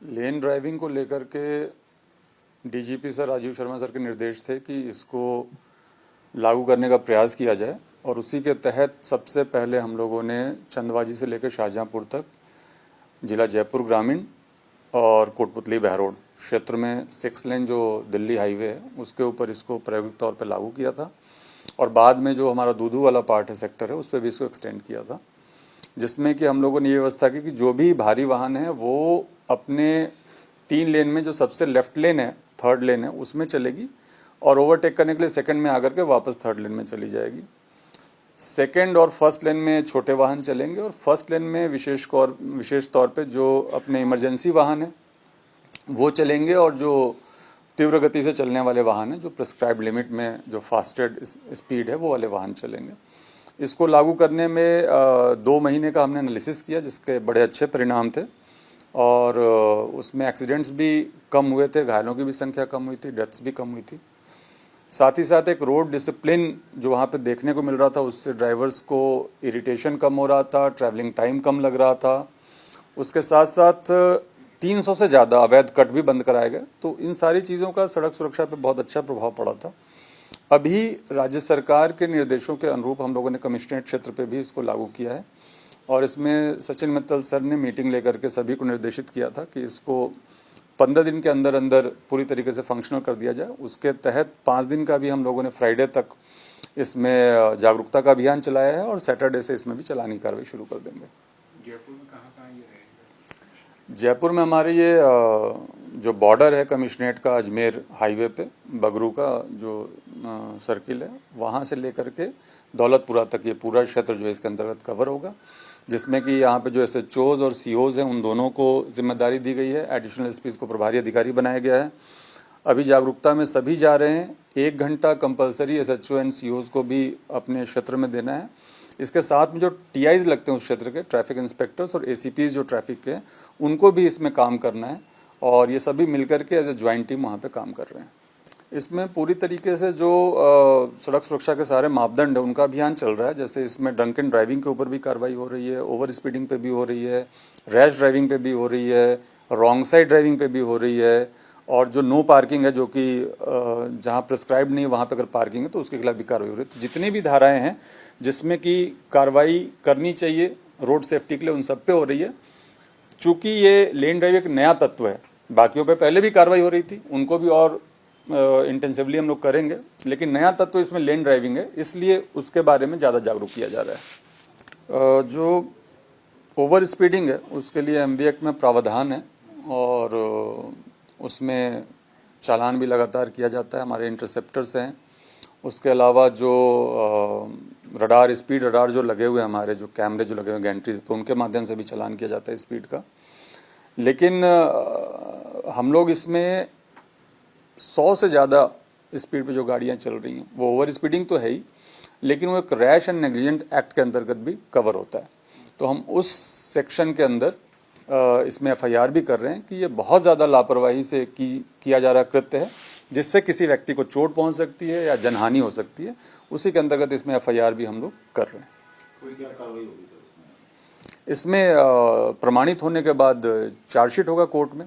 लेन driving को लेकर के DGP sir Rajiv Sharma sir के निर्देश थे कि इसको लागू करने का प्रयास किया जाए और उसी के तहत सबसे पहले हम लोगों ने चंदवाजी से लेकर शाहजहांपुर तक जिला जयपुर ग्रामीण और कोटपुतली बहरोड क्षेत्र में 6 लेन जो दिल्ली हाईवे है उसके ऊपर इसको प्रायोगिक तौर पर लागू किया था और बाद में जो हमारा दूधू वाला पार्ट है सेक्टर है उस पर भी इसको एक्सटेंड किया था, जिसमें कि हम लोगों ने ये व्यवस्था की कि जो भी भारी वाहन है वो अपने 3 लेन में जो सबसे लेफ्ट लेन है, थर्ड लेन है, उसमें चलेगी और ओवरटेक करने के लिए सेकंड में आकर के वापस थर्ड लेन में चली जाएगी। सेकंड और फर्स्ट लेन में छोटे वाहन चलेंगे और फर्स्ट लेन में विशेष तौर पे जो अपने इमरजेंसी वाहन है वो चलेंगे और जो तीव्र गति से चलने वाले वाहन हैं जो प्रिस्क्राइब्ड लिमिट में जो फास्टेड स्पीड है वो वाले वाहन चलेंगे। इसको लागू करने में 2 महीने का हमने एनालिसिस किया जिसके बड़े अच्छे परिणाम थे और उसमें एक्सीडेंट्स भी कम हुए थे, घायलों की भी संख्या कम हुई थी, डेथ्स भी कम हुई थी। साथ ही साथ एक रोड डिसिप्लिन जो वहाँ पे देखने को मिल रहा था उससे ड्राइवर्स को इरिटेशन कम हो रहा था, ट्रैवलिंग टाइम कम लग रहा था। उसके साथ साथ 300 से ज़्यादा अवैध कट भी बंद कराए गए, तो इन सारी चीज़ों का सड़क सुरक्षा पे बहुत अच्छा प्रभाव पड़ा था। अभी राज्य सरकार के निर्देशों के अनुरूप हम लोगों ने कमिश्नरेट क्षेत्र पे भी इसको लागू किया है और इसमें सचिन मित्तल सर ने मीटिंग लेकर के सभी को निर्देशित किया था कि इसको 15 दिन के अंदर अंदर पूरी तरीके से फंक्शनल कर दिया जाए। उसके तहत 5 दिन का भी हम लोगों ने फ्राइडे तक इसमें जागरूकता का अभियान चलाया है और सैटरडे से इसमें भी चलानी कार्रवाई शुरू कर देंगे। जयपुर में कहाँ ये रहेगा? जयपुर में हमारे ये जो बॉर्डर है कमिश्नरेट का अजमेर हाईवे पे बगरू का जो सर्किल है वहाँ से लेकर के दौलतपुरा तक ये पूरा क्षेत्र जो है इसके अंतर्गत कवर होगा, जिसमें कि यहाँ पे जो एसएचओज और सीओज हैं उन दोनों को जिम्मेदारी दी गई है। एडिशनल एसपीज को प्रभारी अधिकारी बनाया गया है। अभी जागरूकता में सभी जा रहे हैं। 1 घंटा कंपलसरी एसएचओ एंड सीओज को भी अपने क्षेत्र में देना है। इसके साथ में जो टीआईज लगते हैं उस क्षेत्र के ट्रैफिक इंस्पेक्टर्स और एसीपीज जो ट्रैफिक के उनको भी इसमें काम करना है और ये सभी मिलकर के एज ए ज्वाइंट टीम वहाँ पे काम कर रहे हैं। इसमें पूरी तरीके से जो सड़क सुरक्षा के सारे मापदंड है उनका अभियान चल रहा है। जैसे इसमें ड्रंक एंड ड्राइविंग के ऊपर भी कार्रवाई हो रही है, ओवर स्पीडिंग पे भी हो रही है, रैश ड्राइविंग पे भी हो रही है, रॉन्ग साइड ड्राइविंग पे भी हो रही है और जो नो पार्किंग है जो कि जहाँ प्रिस्क्राइब्ड नहीं वहाँ पे अगर पार्किंग है तो उसके खिलाफ भी कार्रवाई हो रही है। तो जितनी भी धाराएं हैं जिसमें कि कार्रवाई करनी चाहिए रोड सेफ्टी के लिए उन सब पे हो रही है। चूँकि ये लेन ड्राइव एक नया तत्व है, बाकियों पे पहले भी कार्रवाई हो रही थी, उनको भी और इंटेंसिवली हम लोग करेंगे, लेकिन नया तत्व इसमें लेन ड्राइविंग है इसलिए उसके बारे में ज़्यादा जागरूक किया जा रहा है। जो ओवर स्पीडिंग है उसके लिए एमवी एक्ट में प्रावधान है और उसमें चालान भी लगातार किया जाता है। हमारे इंटरसेप्टर्स हैं, उसके अलावा जो रडार स्पीड रडार जो लगे हुए हैं, हमारे जो कैमरे जो लगे हुए हैं गैंट्रीज पर, उनके माध्यम से भी चालान किया जाता है स्पीड का। लेकिन हम लोग इसमें 100 से ज़्यादा स्पीड पे जो गाड़ियाँ चल रही हैं वो ओवर स्पीडिंग तो है ही, लेकिन वो एक रैश एंड नेग्लिजेंट एक्ट के अंतर्गत भी कवर होता है। तो हम उस सेक्शन के अंदर इसमें एफआईआर भी कर रहे हैं कि ये बहुत ज़्यादा लापरवाही से किया जा रहा कृत्य है जिससे किसी व्यक्ति को चोट पहुंच सकती है या जनहानि हो सकती है। उसी के अंतर्गत इसमें एफआईआर भी हम लोग कर रहे हैं। कोई क्या कार्रवाई होगी सर इसमें प्रमाणित होने के बाद चार्जशीट होगा कोर्ट में।